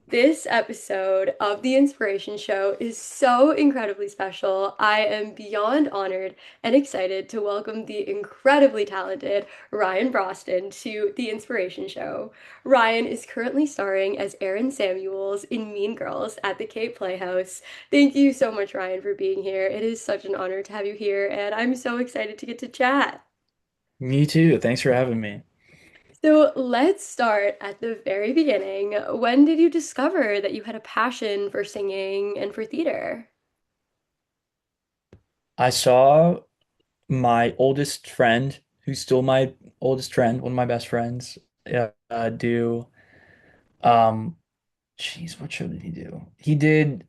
This episode of The Inspiration Show is so incredibly special. I am beyond honored and excited to welcome the incredibly talented Ryan Bronston to The Inspiration Show. Ryan is currently starring as Aaron Samuels in Mean Girls at the Cape Playhouse. Thank you so much, Ryan, for being here. It is such an honor to have you here, and I'm so excited to get to chat. Me too. Thanks for having me. So let's start at the very beginning. When did you discover that you had a passion for singing and for theater? I saw my oldest friend, who's still my oldest friend, one of my best friends, do um what show did he do? He did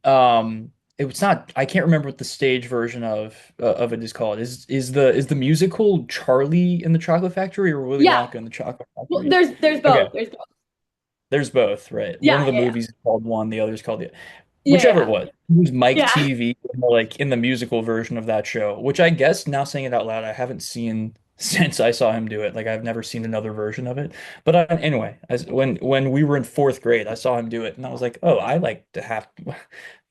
it was not I can't remember what the stage version of it is called. Is the musical Charlie in the Chocolate Factory or Willy Yeah. Wonka in the Chocolate Well, Factory? there's Okay. both. There's both. There's both, right? One Yeah, of the yeah, movies is called one, the other is called the yeah. whichever Yeah, it was. It was Mike yeah. TV in the musical version of that show, which I guess now saying it out loud, I haven't seen since I saw him do it. Like I've never seen another version of it. But anyway, when we were in fourth grade, I saw him do it, and I was like, oh, I like to have.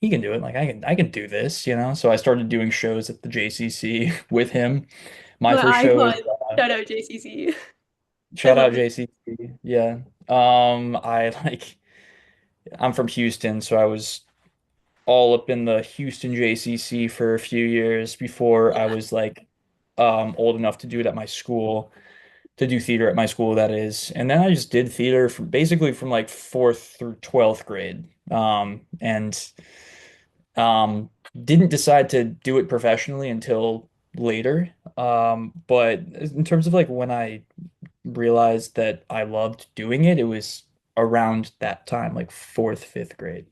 He can do it. Like I can do this, you know. So I started doing shows at the JCC with him. My My first show was icon. Shout out JCC. I shout love out this. JCC. Yeah. I like I'm from Houston, so I was all up in the Houston JCC for a few years before I Yeah. was like old enough to do it at my school, to do theater at my school, that is. And then I just did theater from basically from like fourth through 12th grade. And didn't decide to do it professionally until later. But in terms of like when I realized that I loved doing it, it was around that time, like fourth, fifth grade.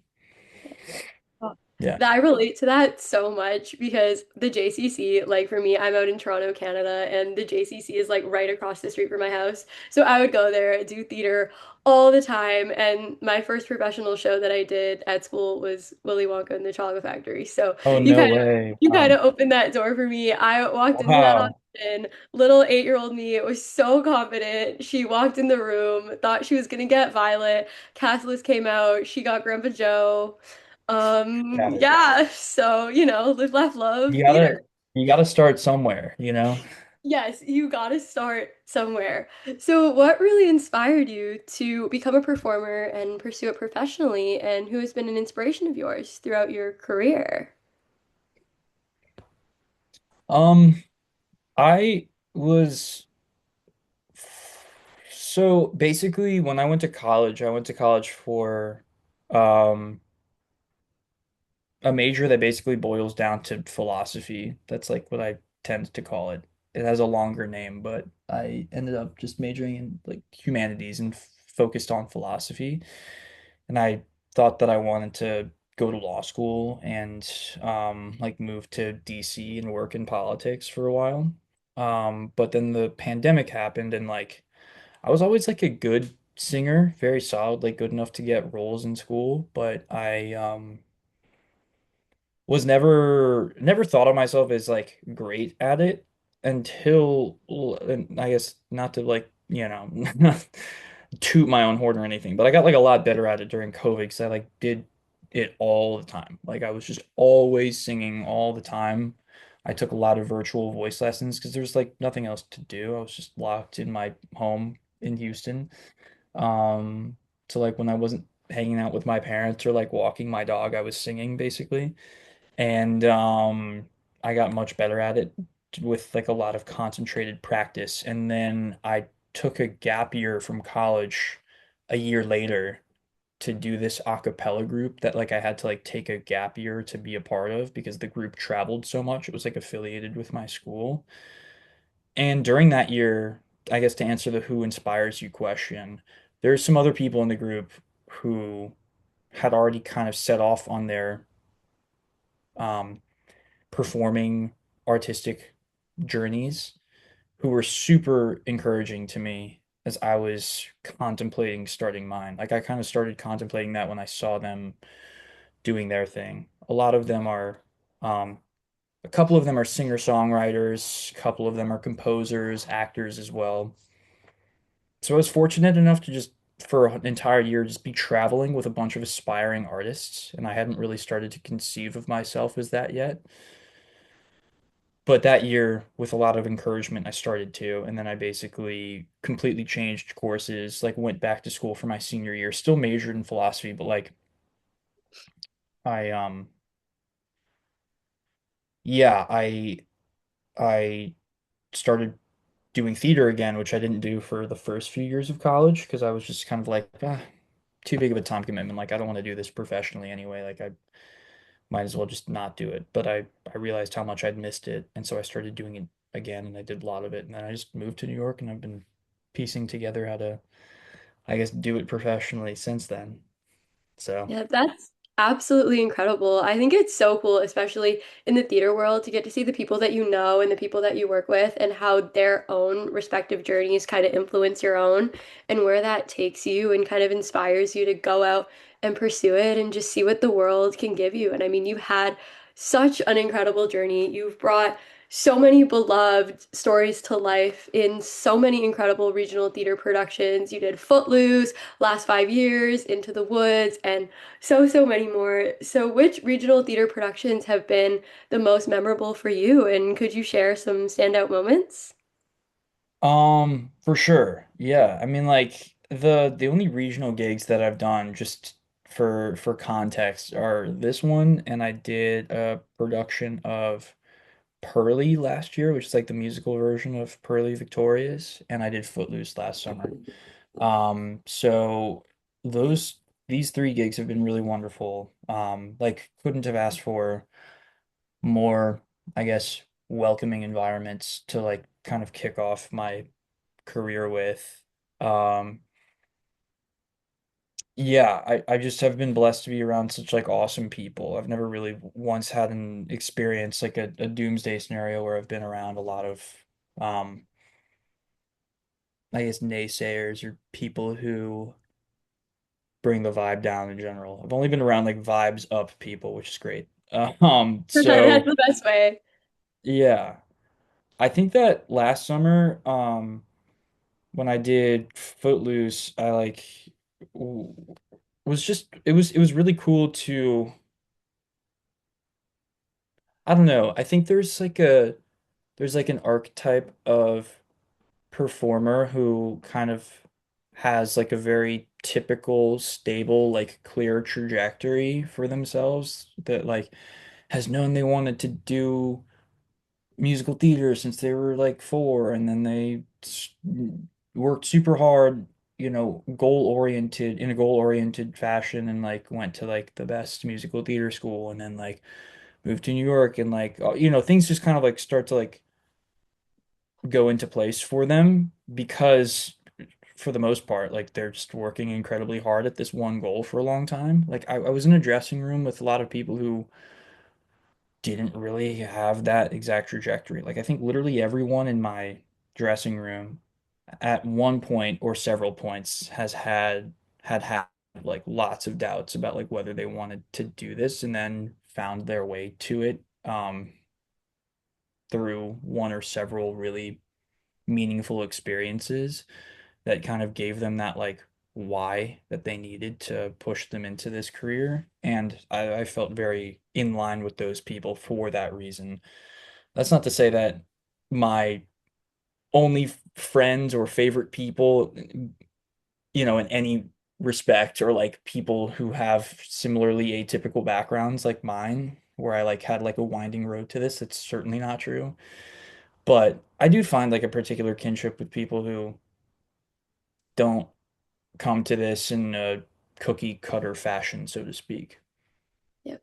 Oh, Yeah. I relate to that so much because the JCC, like for me, I'm out in Toronto, Canada, and the JCC is like right across the street from my house. So I would go there, do theater all the time. And my first professional show that I did at school was Willy Wonka and the Chocolate Factory. So Oh, you no kind of way. you kind of opened that door for me. I walked into that Wow. audition, little 8-year-old me was so confident. She walked in the room, thought she was gonna get Violet. Cast list came out, she got Grandpa Joe. Got it. Yeah, so, live, laugh, love, You theater. gotta you gotta start somewhere, you know? Yes, you gotta start somewhere. So, what really inspired you to become a performer and pursue it professionally, and who has been an inspiration of yours throughout your career? Um, I was so basically when I went to college for um a major that basically boils down to philosophy. That's like what I tend to call it. It has a longer name, but I ended up just majoring in like humanities and focused on philosophy. And I thought that I wanted to go to law school and like move to DC and work in politics for a while. But then the pandemic happened and like I was always like a good singer, very solid, like good enough to get roles in school, but I was never thought of myself as like great at it until and I guess not to like, toot my own horn or anything, but I got like a lot better at it during COVID because I like did it all the time. Like I was just always singing all the time. I took a lot of virtual voice lessons because there was like nothing else to do. I was just locked in my home in Houston. Um, so like when I wasn't hanging out with my parents or like walking my dog, I was singing basically. And I got much better at it with like a lot of concentrated practice. And then I took a gap year from college a year later to do this a cappella group that like I had to like take a gap year to be a part of because the group traveled so much. It was like affiliated with my school. And during that year, I guess to answer the who inspires you question, there's some other people in the group who had already kind of set off on their um performing artistic journeys who were super encouraging to me as I was contemplating starting mine. Like I kind of started contemplating that when I saw them doing their thing. Um, a couple of them are singer-songwriters, a couple of them are composers, actors as well. So I was fortunate enough to just for an entire year just be traveling with a bunch of aspiring artists, and I hadn't really started to conceive of myself as that yet. But that year, with a lot of encouragement, I started to, and then I basically completely changed courses, like went back to school for my senior year, still majored in philosophy, but like I yeah, I started doing theater again, which I didn't do for the first few years of college because I was just kind of like, too big of a time commitment. Like I don't want to do this professionally anyway. Like I might as well just not do it. But I realized how much I'd missed it, and so I started doing it again, and I did a lot of it, and then I just moved to New York, and I've been piecing together how to, I guess, do it professionally since then. So, Yeah, that's absolutely incredible. I think it's so cool, especially in the theater world, to get to see the people that you know and the people that you work with and how their own respective journeys kind of influence your own and where that takes you and kind of inspires you to go out and pursue it and just see what the world can give you. And I mean, you had such an incredible journey. You've brought so many beloved stories to life in so many incredible regional theater productions. You did Footloose, Last 5 Years, Into the Woods, and so many more. So, which regional theater productions have been the most memorable for you? And could you share some standout moments? for sure. Yeah. I mean, like the only regional gigs that I've done just for context are this one, and I did a production of Pearly last year, which is like the musical version of Pearly Victorious, and I did Footloose last summer. So those these three gigs have been really wonderful. Like couldn't have asked for more, I guess, welcoming environments to like kind of kick off my career with. Um, yeah, I just have been blessed to be around such like awesome people. I've never really once had an experience like a doomsday scenario where I've been around a lot of um I guess naysayers or people who bring the vibe down in general. I've only been around like vibes up people, which is great. That's So the best way. yeah, I think that last summer, when I did Footloose, I like w- was just it was really cool to I don't know. I think there's like an archetype of performer who kind of has like a very typical, stable, like clear trajectory for themselves that like has known they wanted to do musical theater since they were like four, and then they worked super hard, goal oriented in a goal oriented fashion, and like went to like the best musical theater school, and then like moved to New York, and like things just kind of like start to like go into place for them because for the most part, like they're just working incredibly hard at this one goal for a long time. Like I was in a dressing room with a lot of people who didn't really have that exact trajectory. Like I think literally everyone in my dressing room at one point or several points has had like lots of doubts about like whether they wanted to do this and then found their way to it through one or several really meaningful experiences that kind of gave them that like why that they needed to push them into this career. And I felt very in line with those people for that reason. That's not to say that my only friends or favorite people, in any respect, are like people who have similarly atypical backgrounds like mine, where I like had like a winding road to this. It's certainly not true. But I do find like a particular kinship with people who don't come to this in a cookie cutter fashion, so to speak. Yeah.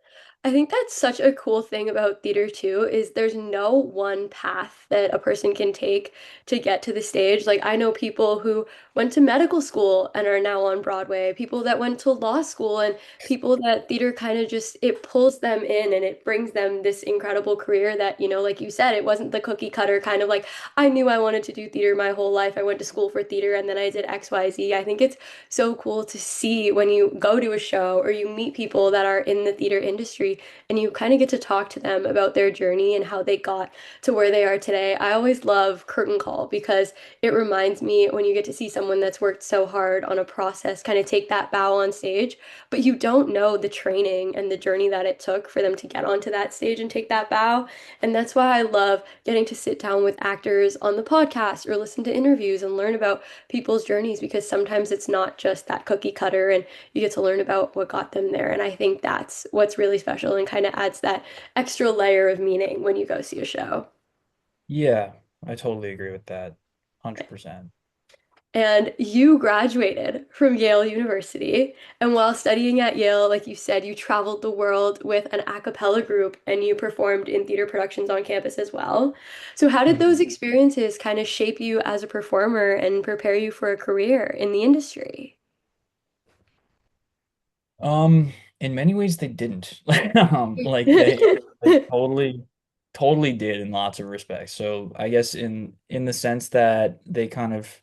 I think that's such a cool thing about theater too, is there's no one path that a person can take to get to the stage. Like I know people who went to medical school and are now on Broadway, people that went to law school and people that theater kind of just it pulls them in and it brings them this incredible career that, like you said, it wasn't the cookie cutter kind of like I knew I wanted to do theater my whole life. I went to school for theater and then I did XYZ. I think it's so cool to see when you go to a show or you meet people that are in the theater industry industry and you kind of get to talk to them about their journey and how they got to where they are today. I always love curtain call because it reminds me when you get to see someone that's worked so hard on a process kind of take that bow on stage, but you don't know the training and the journey that it took for them to get onto that stage and take that bow. And that's why I love getting to sit down with actors on the podcast or listen to interviews and learn about people's journeys because sometimes it's not just that cookie cutter and you get to learn about what got them there. And I think that's what's really special and kind of adds that extra layer of meaning when you go see a show. Yeah, I totally agree with that. 100%. And you graduated from Yale University. And while studying at Yale, like you said, you traveled the world with an a cappella group and you performed in theater productions on campus as well. So, how did those Mhm. experiences kind of shape you as a performer and prepare you for a career in the industry? Um, in many ways they didn't. Like they totally did in lots of respects. So I guess in the sense that they kind of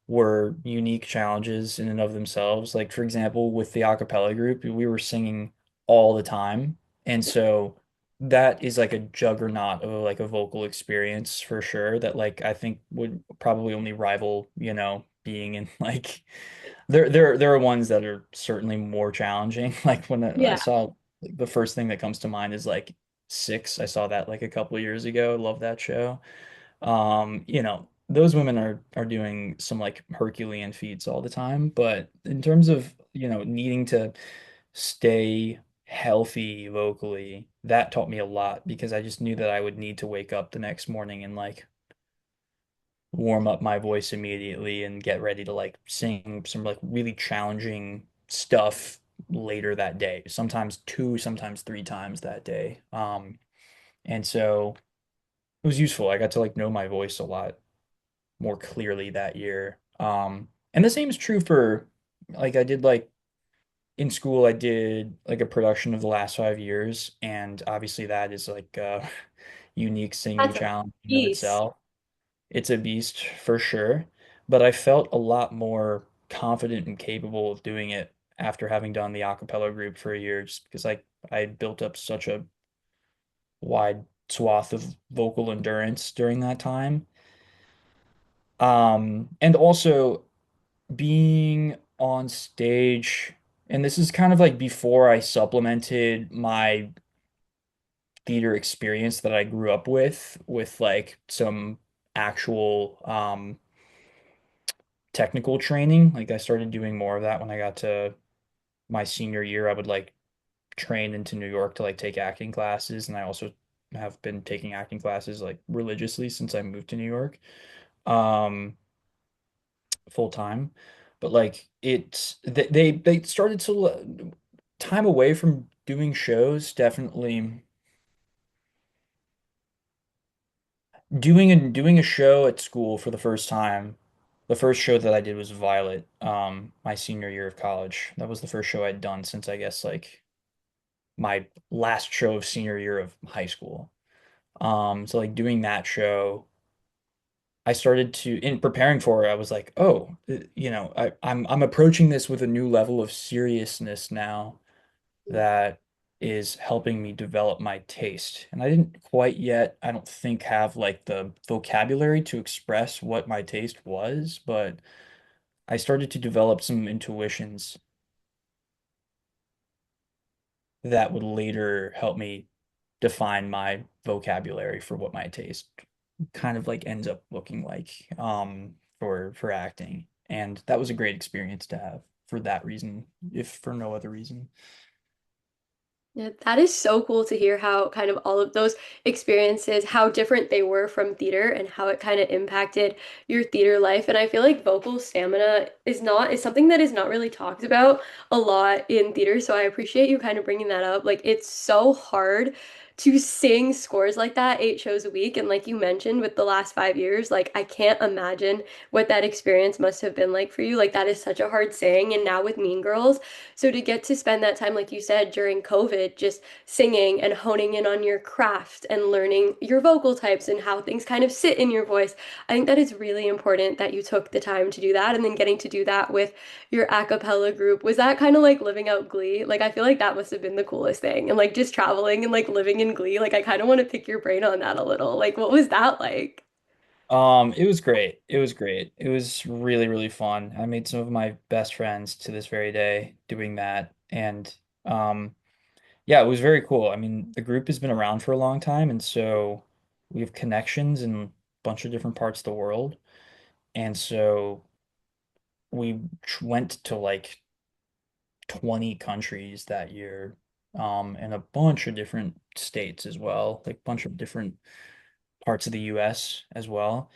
were unique challenges in and of themselves. Like for example, with the a cappella group, we were singing all the time. And so that is like a juggernaut of like a vocal experience for sure that like I think would probably only rival, being in like there are ones that are certainly more challenging. Like when I Yeah. saw like, the first thing that comes to mind is like Six. I saw that like a couple of years ago. Love that show. Those women are doing some like Herculean feats all the time, but in terms of, needing to stay healthy vocally, that taught me a lot because I just knew that I would need to wake up the next morning and like warm up my voice immediately and get ready to like sing some like really challenging stuff later that day. Sometimes two, sometimes three times that day. And so it was useful. I got to like know my voice a lot more clearly that year. And the same is true for like I did like in school I did like a production of the last 5 years, and obviously that is like a unique singing That's a challenge in and of piece. itself. It's a beast for sure, but I felt a lot more confident and capable of doing it after having done the a cappella group for a year, just because I had built up such a wide swath of vocal endurance during that time. And also being on stage, and this is kind of like before I supplemented my theater experience that I grew up with like some actual technical training. Like I started doing more of that when I got to my senior year. I would like train into New York to like take acting classes, and I also have been taking acting classes like religiously since I moved to New York. Um, Full time, but like they started to time away from doing shows. Definitely doing a show at school for the first time. The first show that I did was Violet, my senior year of college. That was the first show I'd done since I guess like my last show of senior year of high school. So like doing that show, I started to in preparing for it, I was like, oh, I'm approaching this with a new level of seriousness now that is helping me develop my taste. And I didn't quite yet, I don't think, have like the vocabulary to express what my taste was, but I started to develop some intuitions that would later help me define my vocabulary for what my taste kind of like ends up looking like for acting. And that was a great experience to have for that reason, if for no other reason. Yeah, that is so cool to hear how kind of all of those experiences, how different they were from theater and how it kind of impacted your theater life. And I feel like vocal stamina is something that is not really talked about a lot in theater. So I appreciate you kind of bringing that up. Like it's so hard to sing scores like that, 8 shows a week, and like you mentioned with the last 5 years, like I can't imagine what that experience must have been like for you. Like that is such a hard saying, and now with Mean Girls, so to get to spend that time, like you said, during COVID, just singing and honing in on your craft and learning your vocal types and how things kind of sit in your voice. I think that it's really important that you took the time to do that, and then getting to do that with your a cappella group. Was that kind of like living out Glee? Like I feel like that must have been the coolest thing. And like just traveling and like living in Glee, like I kind of want to pick your brain on that a little. Like what was that like? It was great. It was great. It was really, really fun. I made some of my best friends to this very day doing that. And yeah, it was very cool. I mean, the group has been around for a long time, and so we have connections in a bunch of different parts of the world. And so we went to like 20 countries that year, and a bunch of different states as well, like a bunch of different parts of the US as well.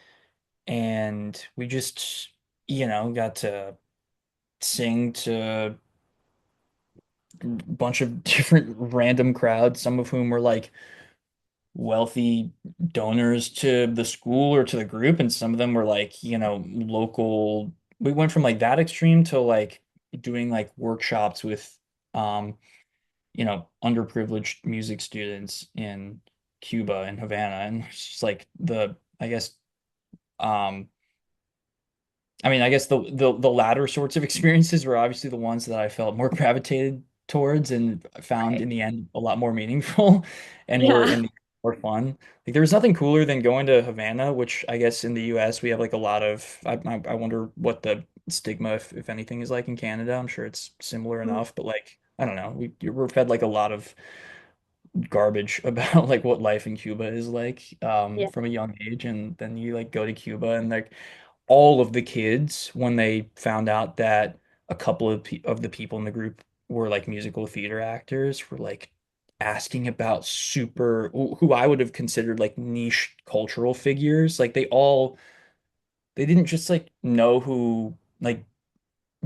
And we just, got to sing to a bunch of different random crowds, some of whom were like wealthy donors to the school or to the group, and some of them were like, local. We went from like that extreme to like doing like workshops with um, underprivileged music students in Cuba and Havana, and it's just like I guess um I guess the latter sorts of experiences were obviously the ones that I felt more gravitated towards and found Right. in the end a lot more meaningful and were Yeah. in the more fun. Like there was nothing cooler than going to Havana, which I guess in the US we have like a lot of. I wonder what the stigma, if anything, is like in Canada. I'm sure it's similar Mm. enough, but like I don't know. We're fed like a lot of garbage about like what life in Cuba is like Yeah. from a young age, and then you like go to Cuba and like all of the kids, when they found out that a couple of the people in the group were like musical theater actors, were like asking about super who I would have considered like niche cultural figures. Like they didn't just like know who like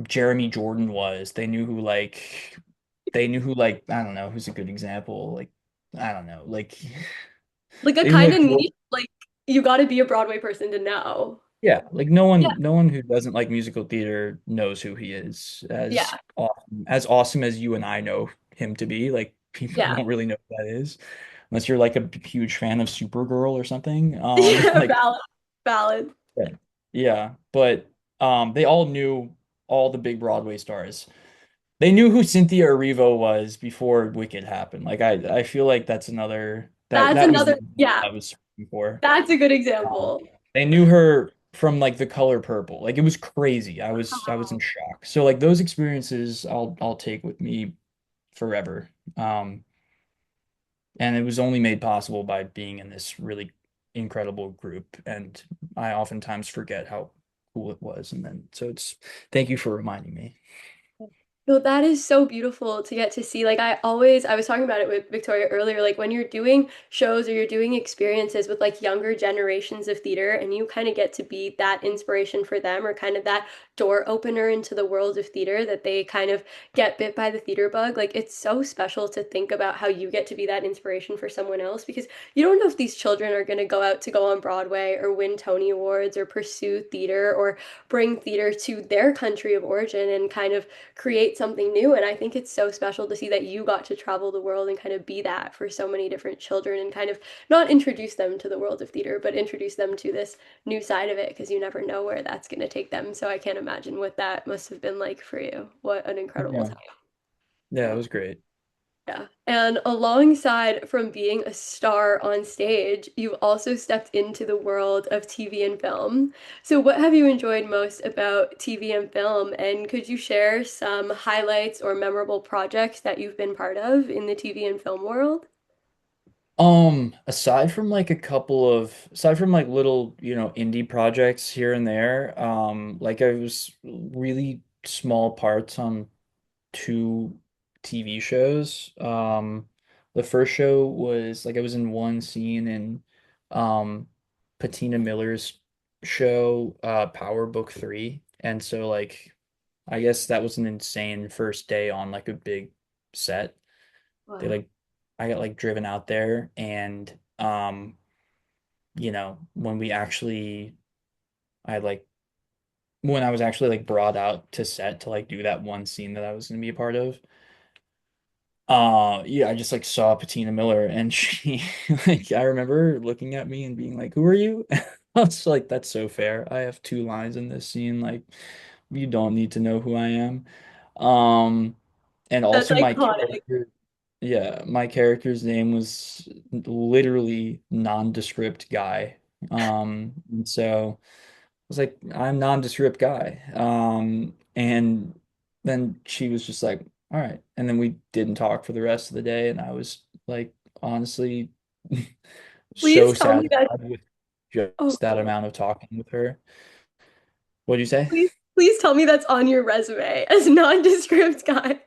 Jeremy Jordan was. They knew who like I don't know who's a good example. Like I don't know. Like Like a they knew kind like of niche, like you got to be a Broadway person to know. yeah, like no Yeah. one no one who doesn't like musical theater knows who he is Yeah. as awesome as you and I know him to be. Like people Yeah. won't really know who that is unless you're like a huge fan of Supergirl or something. Yeah. Like Valid. Valid. yeah. Yeah, but they all knew all the big Broadway stars. They knew who Cynthia Erivo was before Wicked happened. Like I feel like that's another that That's that was the another, example yeah, I was searching for. that's a good Um, example. they knew her from like The Color Purple. Like it was crazy. I was in shock. So like those experiences I'll take with me forever. And it was only made possible by being in this really incredible group. And I oftentimes forget how cool it was. And then so it's thank you for reminding me. No, that is so beautiful to get to see. Like I was talking about it with Victoria earlier, like when you're doing shows or you're doing experiences with like younger generations of theater and you kind of get to be that inspiration for them or kind of that door opener into the world of theater that they kind of get bit by the theater bug. Like it's so special to think about how you get to be that inspiration for someone else because you don't know if these children are going to go out to go on Broadway or win Tony Awards or pursue theater or bring theater to their country of origin and kind of create something new. And I think it's so special to see that you got to travel the world and kind of be that for so many different children and kind of not introduce them to the world of theater, but introduce them to this new side of it because you never know where that's going to take them. So I can't imagine what that must have been like for you. What an incredible Yeah. time. Yeah, it Yeah. was great. Yeah. And alongside from being a star on stage, you've also stepped into the world of TV and film. So, what have you enjoyed most about TV and film? And could you share some highlights or memorable projects that you've been part of in the TV and film world? Aside from like little, indie projects here and there, like I was really small parts on two TV shows. The first show was like I was in one scene in Patina Miller's show, Power Book 3. And so like I guess that was an insane first day on like a big set. They like Wow. I got like driven out there and when we actually I had like when I was actually like brought out to set to like do that one scene that I was gonna be a part of. Yeah, I just like saw Patina Miller and she like I remember looking at me and being like, "Who are you?" I was like, "That's so fair. I have two lines in this scene. Like, you don't need to know who I am." Um, and That's also my iconic. character, yeah, my character's name was literally nondescript guy. And so was like, I'm nondescript guy. And then she was just like, all right. And then we didn't talk for the rest of the day. And I was like, honestly, Please so tell me that. satisfied with Oh, just that oh, amount of talking with her. What'd you say? please tell me that's on your resume as nondescript guy.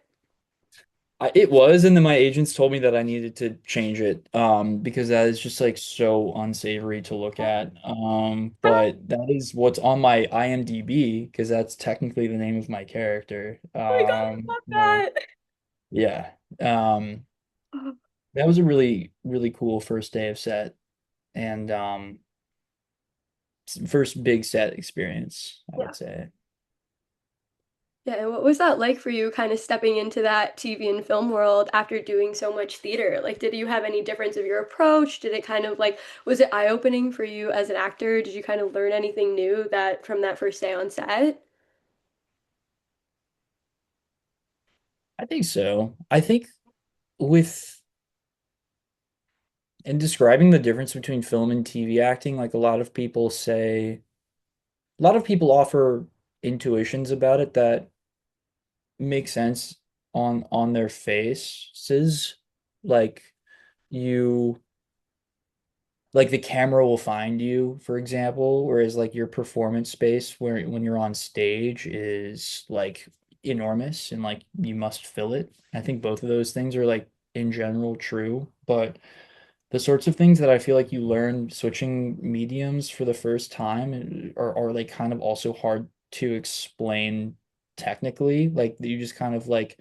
It was, and then my agents told me that I needed to change it, because that is just like so unsavory to look at. Oh But that is what's on my IMDb because that's technically the name of my character. my God, I So, love that. yeah. Um, Oh, that was a really, really cool first day of set and first big set experience, I yeah. would say. Yeah, and what was that like for you kind of stepping into that TV and film world after doing so much theater? Like, did you have any difference of your approach? Did it kind of like, was it eye-opening for you as an actor? Did you kind of learn anything new that from that first day on set? I think so. I think with in describing the difference between film and TV acting, like a lot of people offer intuitions about it that make sense on their faces. Like you like the camera will find you, for example, whereas like your performance space where when you're on stage is like enormous and like you must fill it. I think both of those things are like in general true, but the sorts of things that I feel like you learn switching mediums for the first time are like kind of also hard to explain technically. Like you just kind of like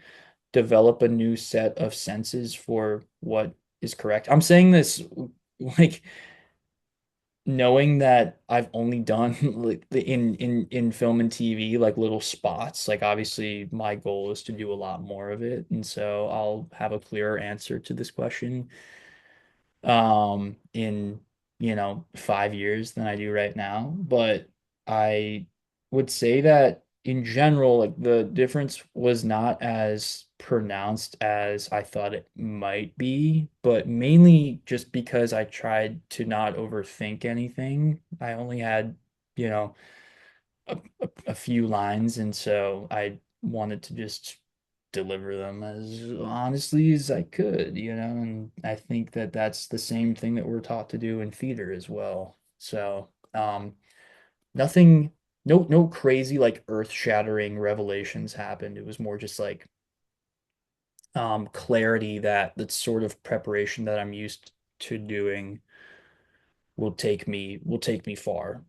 develop a new set of senses for what is correct. I'm saying this like knowing that I've only done like in film and TV like little spots. Like obviously my goal is to do a lot more of it, and so I'll have a clearer answer to this question in 5 years than I do right now. But I would say that in general, like the difference was not as pronounced as I thought it might be, but mainly just because I tried to not overthink anything. I only had, you know, a few lines, and so I wanted to just deliver them as honestly as I could, and I think that that's the same thing that we're taught to do in theater as well. So, nothing, no crazy like earth-shattering revelations happened. It was more just like clarity that that sort of preparation that I'm used to doing will take me far.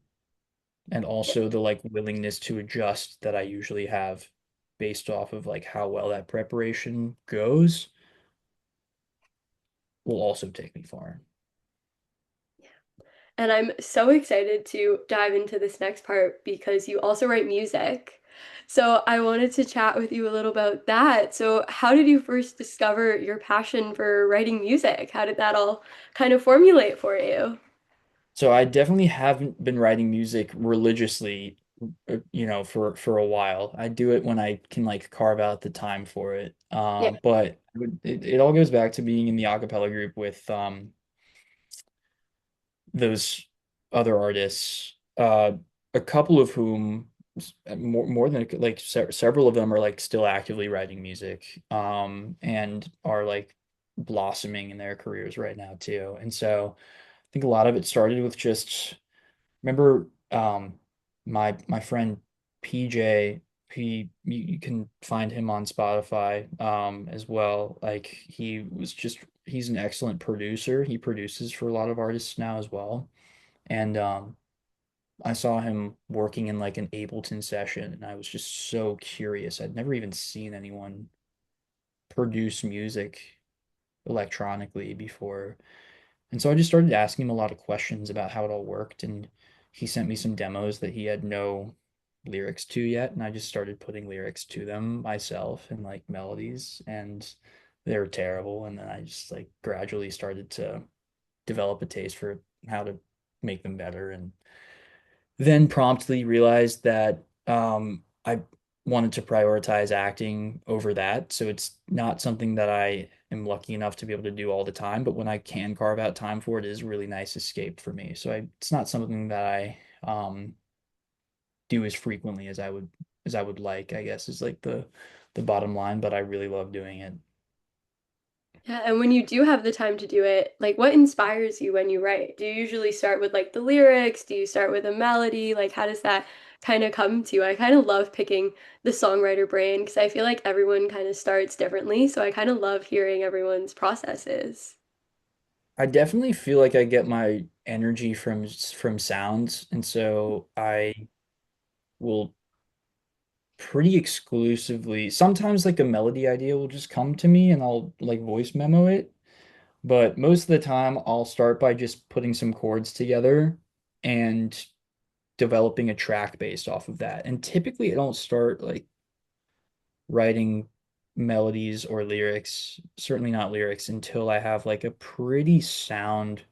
And also the like willingness to adjust that I usually have based off of like how well that preparation goes will also take me far. And I'm so excited to dive into this next part because you also write music. So I wanted to chat with you a little about that. So how did you first discover your passion for writing music? How did that all kind of formulate for you? So I definitely haven't been writing music religiously, for a while. I do it when I can like carve out the time for it. Yeah. But it all goes back to being in the acapella group with those other artists, a couple of whom more than like several of them are like still actively writing music, and are like blossoming in their careers right now too. And so I think a lot of it started with just remember my friend PJ. You can find him on Spotify as well. Like he's an excellent producer. He produces for a lot of artists now as well. And I saw him working in like an Ableton session, and I was just so curious. I'd never even seen anyone produce music electronically before. And so I just started asking him a lot of questions about how it all worked, and he sent me some demos that he had no lyrics to yet, and I just started putting lyrics to them myself and like melodies, and they were terrible. And then I just like gradually started to develop a taste for how to make them better, and then promptly realized that I wanted to prioritize acting over that. So it's not something that I am lucky enough to be able to do all the time, but when I can carve out time for it, it is a really nice escape for me. So it's not something that I do as frequently as I would like, I guess is like the bottom line, but I really love doing it. Yeah, and when you do have the time to do it, like what inspires you when you write? Do you usually start with like the lyrics? Do you start with a melody? Like how does that kind of come to you? I kind of love picking the songwriter brain because I feel like everyone kind of starts differently. So I kind of love hearing everyone's processes. I definitely feel like I get my energy from sounds, and so I will pretty exclusively. Sometimes like a melody idea will just come to me and I'll like voice memo it, but most of the time I'll start by just putting some chords together and developing a track based off of that. And typically I don't start like writing melodies or lyrics, certainly not lyrics, until I have like a pretty sound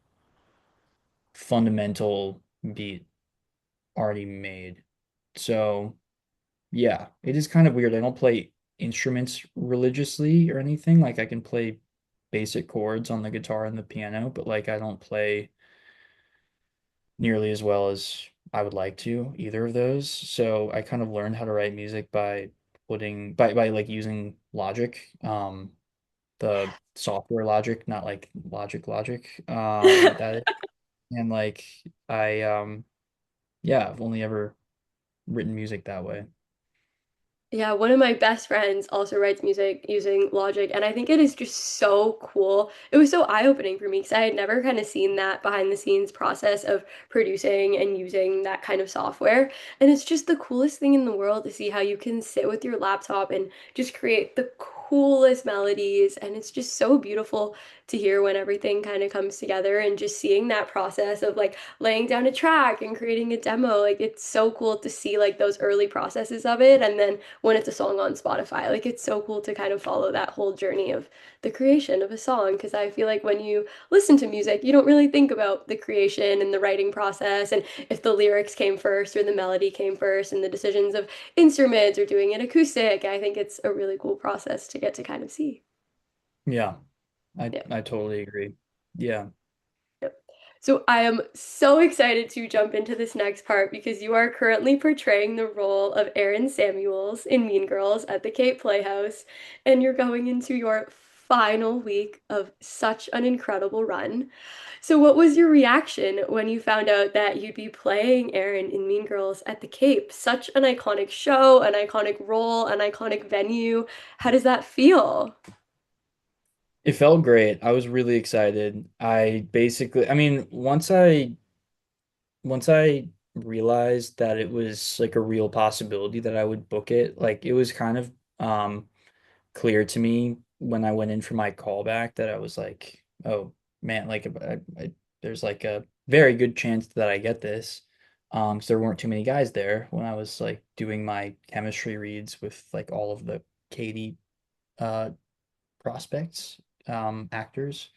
fundamental beat already made. So yeah, it is kind of weird. I don't play instruments religiously or anything. Like I can play basic chords on the guitar and the piano, but like I don't play nearly as well as I would like to either of those. So I kind of learned how to write music by by like using Logic, the software Logic, not like Logic. That and like I yeah, I've only ever written music that way. Yeah, one of my best friends also writes music using Logic, and I think it is just so cool. It was so eye-opening for me because I had never kind of seen that behind the scenes process of producing and using that kind of software. And it's just the coolest thing in the world to see how you can sit with your laptop and just create the coolest melodies. And it's just so beautiful to hear when everything kind of comes together and just seeing that process of like laying down a track and creating a demo. Like it's so cool to see like those early processes of it. And then when it's a song on Spotify. Like it's so cool to kind of follow that whole journey of the creation of a song because I feel like when you listen to music, you don't really think about the creation and the writing process and if the lyrics came first or the melody came first and the decisions of instruments or doing it acoustic. I think it's a really cool process to get to kind of see. Yeah, Yeah. I totally agree. Yeah. Yep. So I am so excited to jump into this next part because you are currently portraying the role of Erin Samuels in Mean Girls at the Cape Playhouse, and you're going into your final week of such an incredible run. So what was your reaction when you found out that you'd be playing Erin in Mean Girls at the Cape? Such an iconic show, an iconic role, an iconic venue. How does that feel? It felt great. I was really excited. I mean, once I realized that it was like a real possibility that I would book it, like it was kind of clear to me when I went in for my callback that I was like, oh man, like there's like a very good chance that I get this. 'Cause there weren't too many guys there when I was like doing my chemistry reads with like all of the Katie uh prospects, actors.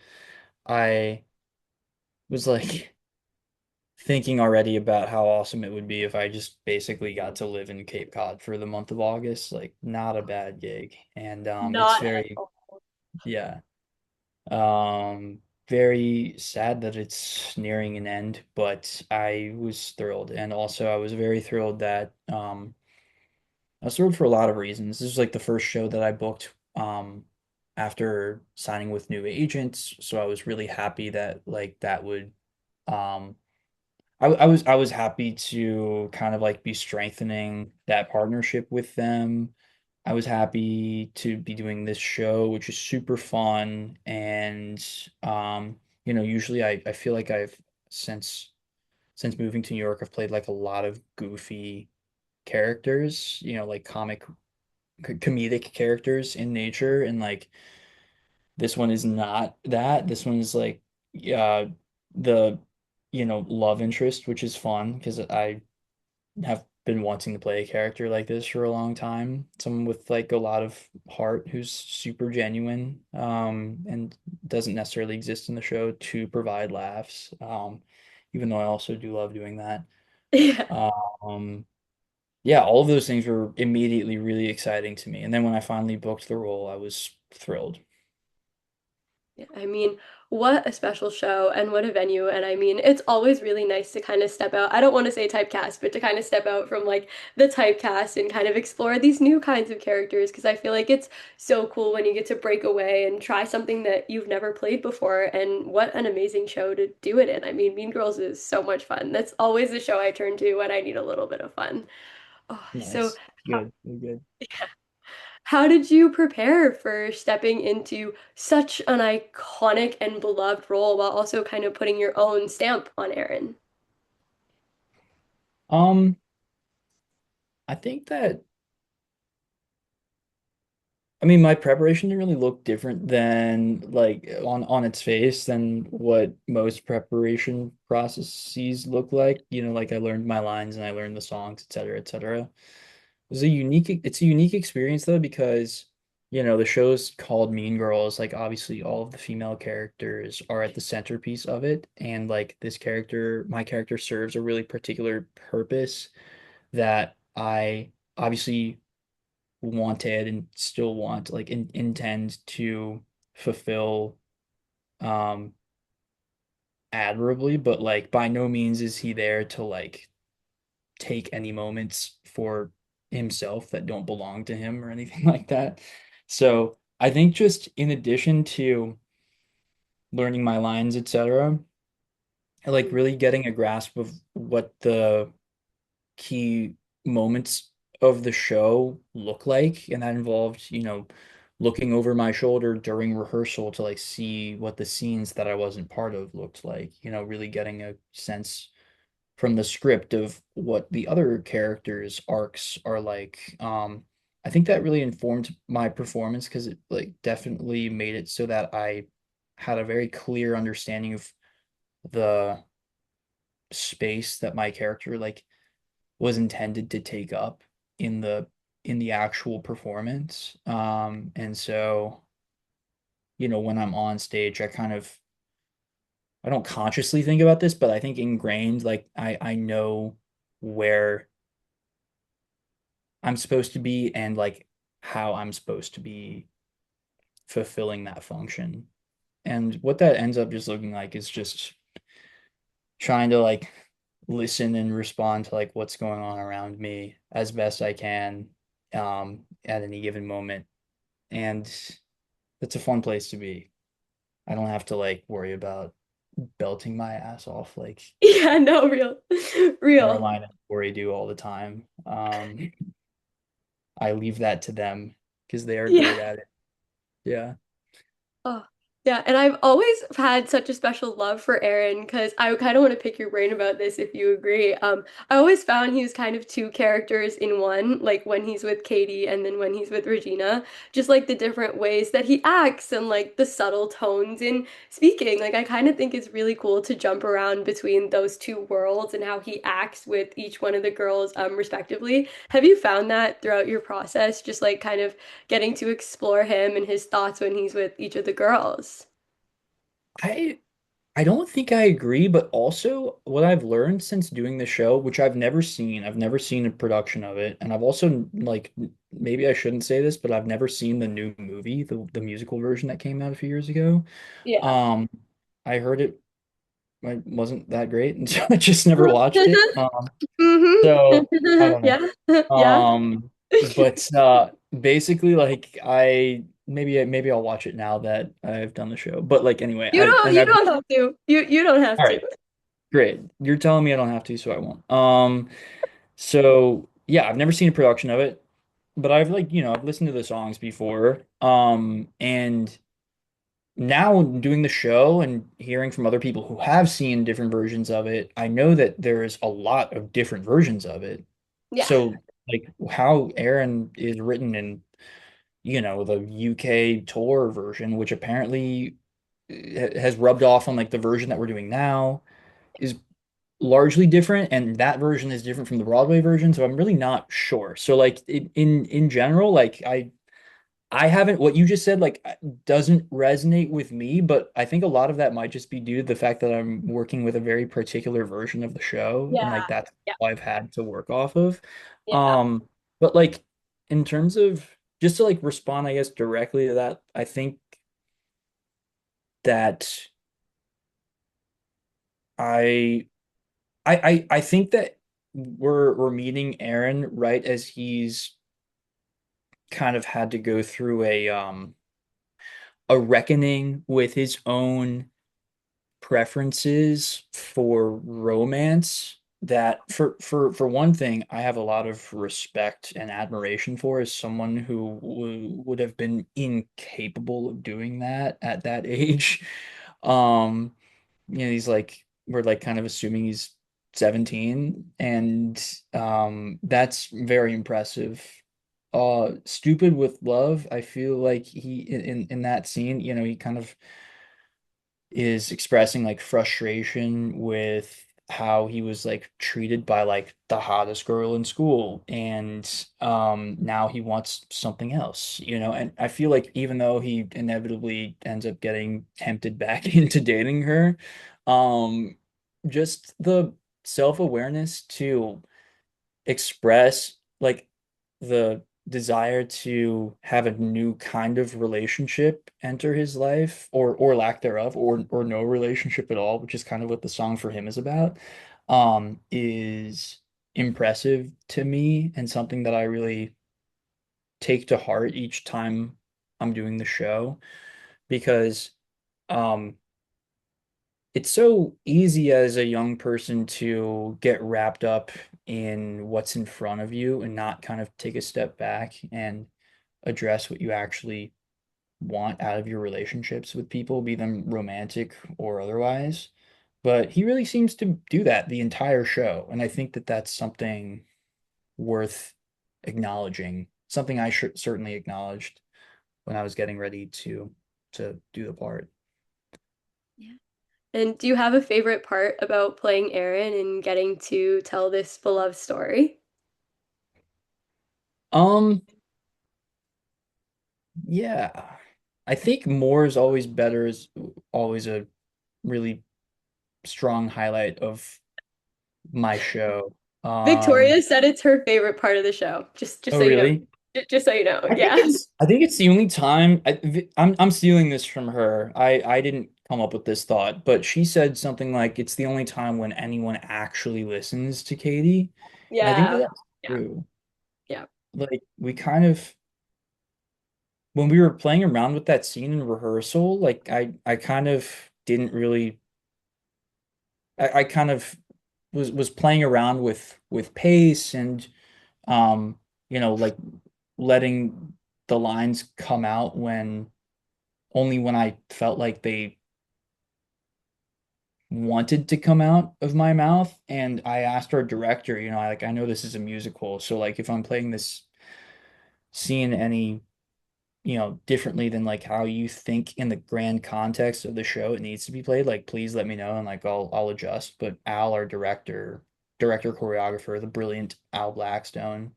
I was like thinking already about how awesome it would be if I just basically got to live in Cape Cod for the month of August. Like, not a bad gig. And it's Not at very, all. yeah, um, very sad that it's nearing an end, but I was thrilled. And also, I was very thrilled that I was thrilled for a lot of reasons. This was like the first show that I booked after signing with new agents, so I was really happy that like that would um I was happy to kind of like be strengthening that partnership with them. I was happy to be doing this show, which is super fun. And you know, usually I feel like I've since since moving to New York, I've played like a lot of goofy characters, you know, like comedic characters in nature. And like This one is not that. This one is like the love interest, which is fun because I have been wanting to play a character like this for a long time. Someone with like a lot of heart who's super genuine, and doesn't necessarily exist in the show to provide laughs. Even though I also do love doing that. Yeah. Um, yeah, all of those things were immediately really exciting to me. And then when I finally booked the role, I was thrilled. Yeah, I mean, what a special show and what a venue. And I mean, it's always really nice to kind of step out. I don't want to say typecast, but to kind of step out from like the typecast and kind of explore these new kinds of characters because I feel like it's so cool when you get to break away and try something that you've never played before. And what an amazing show to do it in. I mean, Mean Girls is so much fun. That's always the show I turn to when I need a little bit of fun. Oh, so Nice. Good. Good. how did you prepare for stepping into such an iconic and beloved role while also kind of putting your own stamp on Aaron? Um, I think that I mean my preparation didn't really look different than like on its face than what most preparation processes look like. Like I learned my lines and I learned the songs, et cetera, et cetera. It's a unique experience though because the show's called Mean Girls. Like obviously all of the female characters are at the centerpiece of it, and like my character serves a really particular purpose that I obviously wanted and still want, like intend to fulfill um admirably, but like by no means is he there to like take any moments for himself that don't belong to him or anything like that. So I think just in addition to learning my lines, etc., like really getting a grasp of what the key moments of the show look like, and that involved, looking over my shoulder during rehearsal to like see what the scenes that I wasn't part of looked like, really getting a sense from the script of what the other characters' arcs are like. I think that really informed my performance because it like definitely made it so that I had a very clear understanding of the space that my character like was intended to take up in the actual performance. And so, when I'm on stage, I don't consciously think about this, but I think ingrained, like I know where I'm supposed to be and like how I'm supposed to be fulfilling that function. And what that ends up just looking like is just trying to like listen and respond to like what's going on around me as best I can at any given moment. And it's a fun place to be. I don't have to like worry about belting my ass off like Yeah, no, real, real. Caroline and Corey do all the time. I leave that to them because they are Yeah. great at it. Yeah. Oh, yeah, and I've always had such a special love for Aaron because I kind of want to pick your brain about this if you agree. I always found he was kind of two characters in one, like when he's with Katie and then when he's with Regina, just like the different ways that he acts and like the subtle tones in speaking. Like I kind of think it's really cool to jump around between those two worlds and how he acts with each one of the girls, respectively. Have you found that throughout your process, just like kind of getting to explore him and his thoughts when he's with each of the girls? I I don't think I agree, but also what I've learned since doing the show, which I've never seen a production of it, and I've also like maybe I shouldn't say this, but I've never seen the new movie, the musical version that came out a few years ago. Yeah. Um, I heard it wasn't that great, and so I just never watched it. Mm-hmm. So I don't know. Yeah. Yeah. But basically like I maybe I'll watch it now that I've done the show. But like anyway, You don't have to. You don't have all to. right, great. You're telling me I don't have to, so I won't. So yeah, I've never seen a production of it, but I've like, I've listened to the songs before. And now doing the show and hearing from other people who have seen different versions of it, I know that there is a lot of different versions of it. Yeah. So like how Aaron is written and the UK tour version, which apparently has rubbed off on like the version that we're doing now, is largely different, and that version is different from the Broadway version, so I'm really not sure. So like in general, like I haven't what you just said like doesn't resonate with me, but I think a lot of that might just be due to the fact that I'm working with a very particular version of the show, and Yeah. like that's Yeah. all I've had to work off of. Yeah. Um, but like in terms of just to like respond, I guess directly to that, I think that I I think that we're meeting Aaron right as he's kind of had to go through a reckoning with his own preferences for romance that for one thing I have a lot of respect and admiration for as someone who would have been incapable of doing that at that age. Um he's like we're like kind of assuming he's 17, and that's very impressive. Stupid with Love, I feel like he in that scene, he kind of is expressing like frustration with how he was like treated by like the hottest girl in school, and now he wants something else, and I feel like even though he inevitably ends up getting tempted back into dating her, um just the self-awareness to express like the desire to have a new kind of relationship enter his life, or lack thereof, or no relationship at all, which is kind of what the song for him is about, is impressive to me and something that I really take to heart each time I'm doing the show, because um it's so easy as a young person to get wrapped up in what's in front of you and not kind of take a step back and address what you actually want out of your relationships with people, be them romantic or otherwise. But he really seems to do that the entire show. And I think that that's something worth acknowledging, something I should certainly acknowledged when I was getting ready to do the part. Yeah. And do you have a favorite part about playing Aaron and getting to tell this beloved story? Um, Yeah. I think more is always better is always a really strong highlight of my show. Victoria said it's her favorite part of the show. Just Oh so you know. really? Just so you know. I think Yeah. it's the only time I'm stealing this from her. I didn't come up with this thought, but she said something like it's the only time when anyone actually listens to Katie. And I think that Yeah. that's Yeah. true. Yeah. Like we kind of when we were playing around with that scene in rehearsal, like I kind of didn't really I kind of was playing around with pace and like letting the lines come out when I felt like they wanted to come out of my mouth. And I asked our director, I know this is a musical, so like if I'm playing this scene any differently than like how you think in the grand context of the show it needs to be played, like please let me know and like I'll adjust. But Al, our director choreographer, the brilliant Al Blackstone,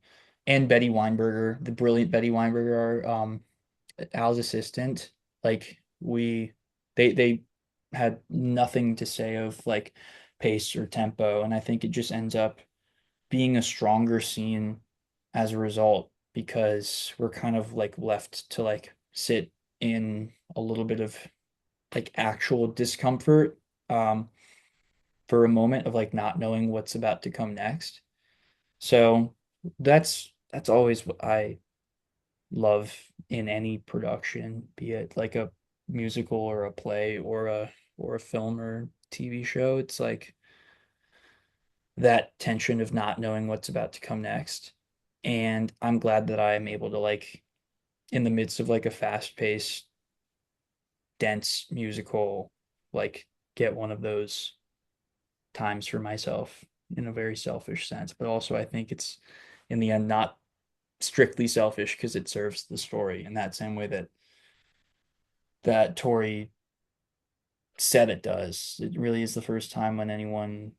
and Betty Weinberger, the brilliant Betty Weinberger, are Al's assistant. Like they had nothing to say of like pace or tempo, and I think it just ends up being a stronger scene as a result, because we're kind of like left to like sit in a little bit of like actual discomfort, um for a moment of like not knowing what's about to come next. So that's always what I love in any production, be it like a musical or a play or a film or TV show. It's like that tension of not knowing what's about to come next. And I'm glad that I'm able to like in the midst of like a fast-paced, dense musical, like get one of those times for myself in a very selfish sense. But also I think it's in the end not strictly selfish because it serves the story in that same way that Tori said it does. It really is the first time when anyone,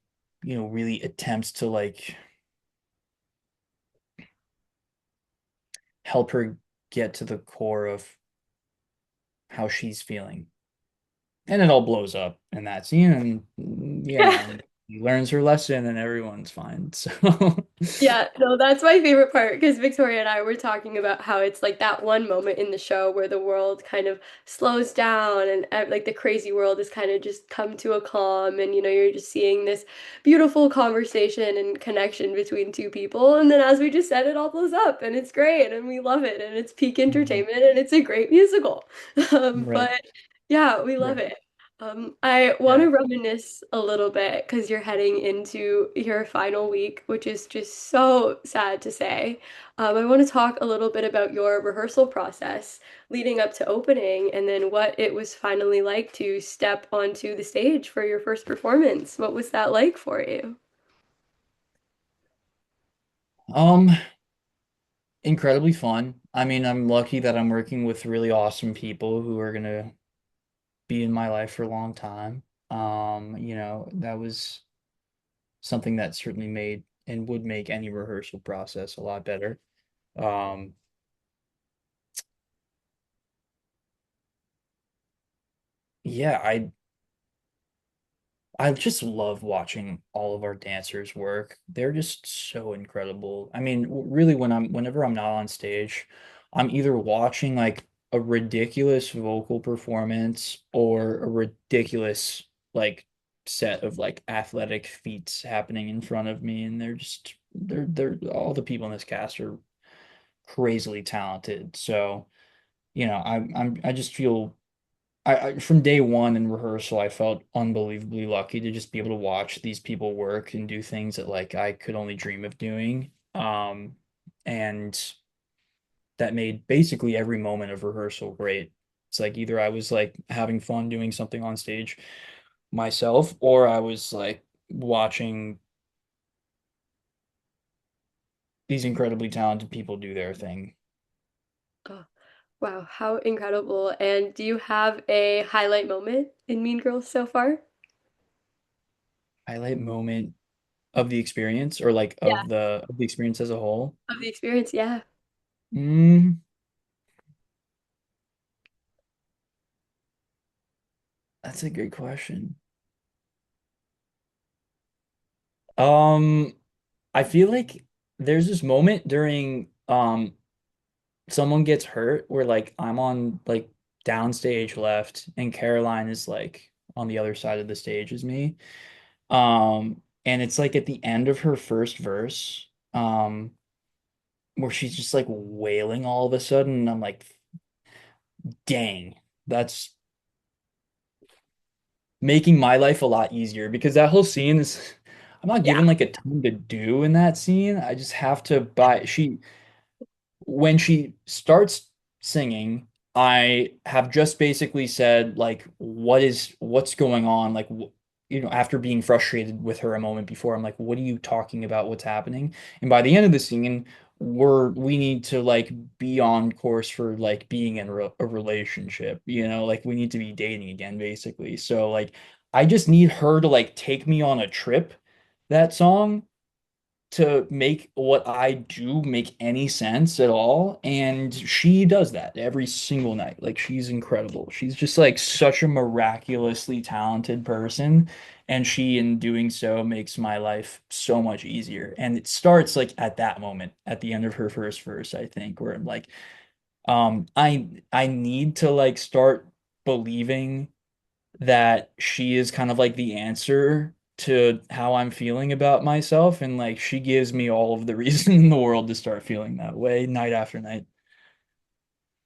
really attempts to like help her get to the core of how she's feeling. And it all blows up in that scene, and he learns her lesson, and everyone's fine. So, Yeah, no, that's my favorite part because Victoria and I were talking about how it's like that one moment in the show where the world kind of slows down and like the crazy world has kind of just come to a calm and you're just seeing this beautiful conversation and connection between two people and then as we just said it all blows up and it's great and we love it and it's peak mhm. entertainment and it's a great musical. Right, But yeah, we love right, it. I want yeah. to reminisce a little bit because you're heading into your final week, which is just so sad to say. I want to talk a little bit about your rehearsal process leading up to opening and then what it was finally like to step onto the stage for your first performance. What was that like for you? Um, Incredibly fun. I mean, I'm lucky that I'm working with really awesome people who are gonna be in my life for a long time. That was something that certainly made and would make any rehearsal process a lot better. Um, yeah, I just love watching all of our dancers work. They're just so incredible. I mean, really, whenever I'm not on stage, I'm either watching like a ridiculous vocal performance or a ridiculous like set of like athletic feats happening in front of me, and they're all the people in this cast are crazily talented. So, I just feel from day one in rehearsal, I felt unbelievably lucky to just be able to watch these people work and do things that like I could only dream of doing. And that made basically every moment of rehearsal great. It's like either I was like having fun doing something on stage myself, or I was like watching these incredibly talented people do their thing. Oh, wow, how incredible. And do you have a highlight moment in Mean Girls so far? Highlight moment of the experience, or like Yeah, of the experience as a whole. of the experience, yeah. Mm, that's a good question. Um, I feel like there's this moment during someone gets hurt where like I'm on like downstage left and Caroline is like on the other side of the stage as me. And it's like at the end of her first verse, where she's just like wailing all of a sudden, and I'm like, dang, that's making my life a lot easier because that whole scene is I'm not Yeah. given like a ton to do in that scene. I just have to buy she when she starts singing, I have just basically said like what's going on like after being frustrated with her a moment before I'm like what are you talking about what's happening? And by the end of the scene we need to like be on course for like being in a relationship, like we need to be dating again basically. So like I just need her to like take me on a trip that song to make what I do make any sense at all. And she does that every single night. Like she's incredible. She's just like such a miraculously talented person. And she, in doing so, makes my life so much easier. And it starts like at that moment, at the end of her first verse, I think, where I'm like, I need to like start believing that she is kind of like the answer to how I'm feeling about myself. And like she gives me all of the reason in the world to start feeling that way night after night.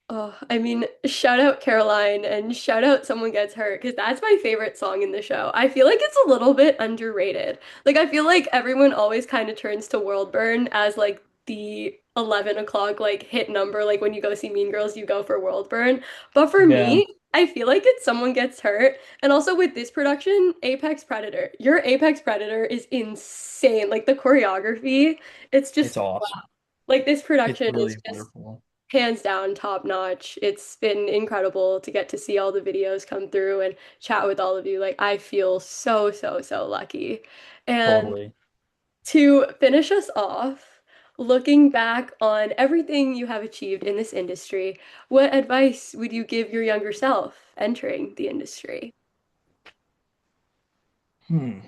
Oh, I mean, shout out Caroline and shout out Someone Gets Hurt because that's my favorite song in the show. I feel like it's a little bit underrated. Like, I feel like everyone always kind of turns to World Burn as like the 11 o'clock like hit number. Like, when you go see Mean Girls, you go for World Burn. But for Yeah, me, I feel like it's Someone Gets Hurt. And also with this production, Apex Predator. Your Apex Predator is insane. Like, the choreography, it's it's just awesome. Like this It's production is really just wonderful. hands down top notch. It's been incredible to get to see all the videos come through and chat with all of you. Like I feel so, so, so lucky. And Totally. to finish us off, looking back on everything you have achieved in this industry, what advice would you give your younger self entering the industry? Hmm.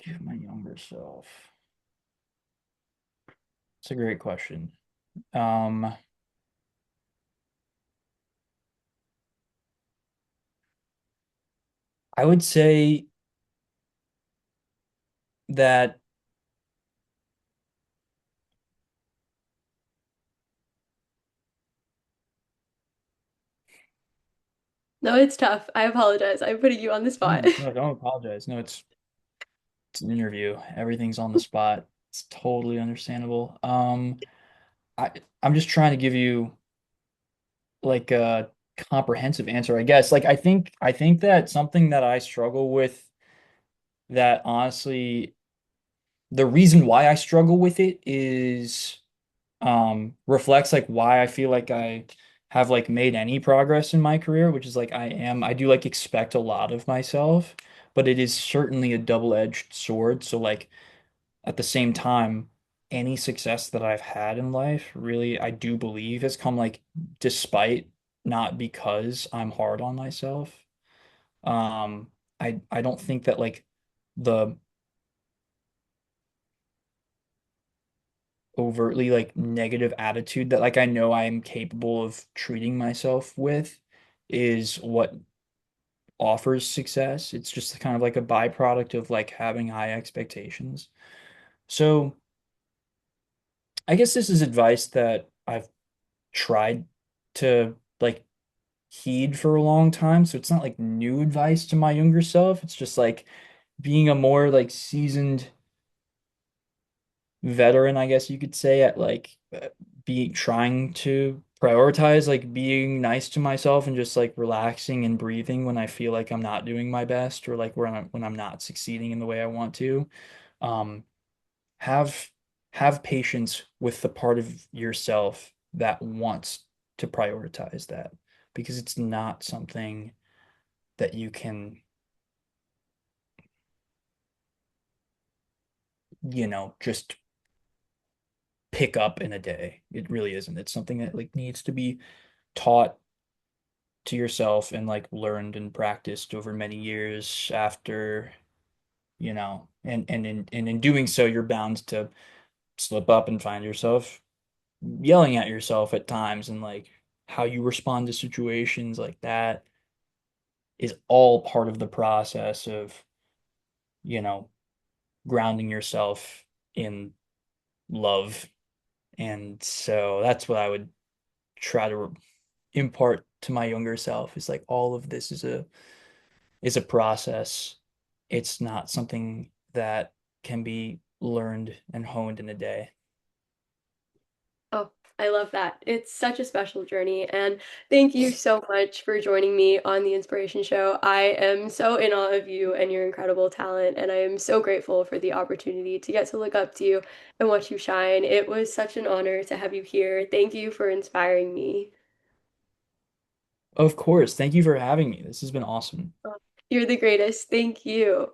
Give my younger self. It's a great question. Um, I would say that No, it's tough. I apologize. I'm putting you on the spot. no, don't apologize. No, it's an interview. Everything's on the spot. It's totally understandable. I I'm just trying to give you like a comprehensive answer, I guess. Like I think that something that I struggle with that honestly the reason why I struggle with it is reflects like why I feel like I have like made any progress in my career, which is like I do like expect a lot of myself, but it is certainly a double-edged sword. So like at the same time, any success that I've had in life, really, I do believe has come like despite, not because I'm hard on myself. I don't think that like the overtly like negative attitude that like I know I am capable of treating myself with is what offers success. It's just kind of like a byproduct of like having high expectations. So I guess this is advice that I've tried to like heed for a long time. So it's not like new advice to my younger self. It's just like being a more like seasoned veteran, I guess you could say, at like being trying to prioritize like being nice to myself and just like relaxing and breathing when I feel like I'm not doing my best or like when I'm not succeeding in the way I want to. Um, have have patience with the part of yourself that wants to prioritize that because it's not something that you can, just pick up in a day. It really isn't. It's something that like needs to be taught to yourself and like learned and practiced over many years after, and in doing so, you're bound to slip up and find yourself yelling at yourself at times and like how you respond to situations like that is all part of the process of, you know, grounding yourself in love. And so that's what I would try to impart to my younger self is like all of this is a process. It's not something that can be learned and honed in a day. Oh, I love that. It's such a special journey. And thank you so much for joining me on the Inspiration Show. I am so in awe of you and your incredible talent. And I am so grateful for the opportunity to get to look up to you and watch you shine. It was such an honor to have you here. Thank you for inspiring me. Of course. Thank you for having me. This has been awesome. Oh, you're the greatest. Thank you.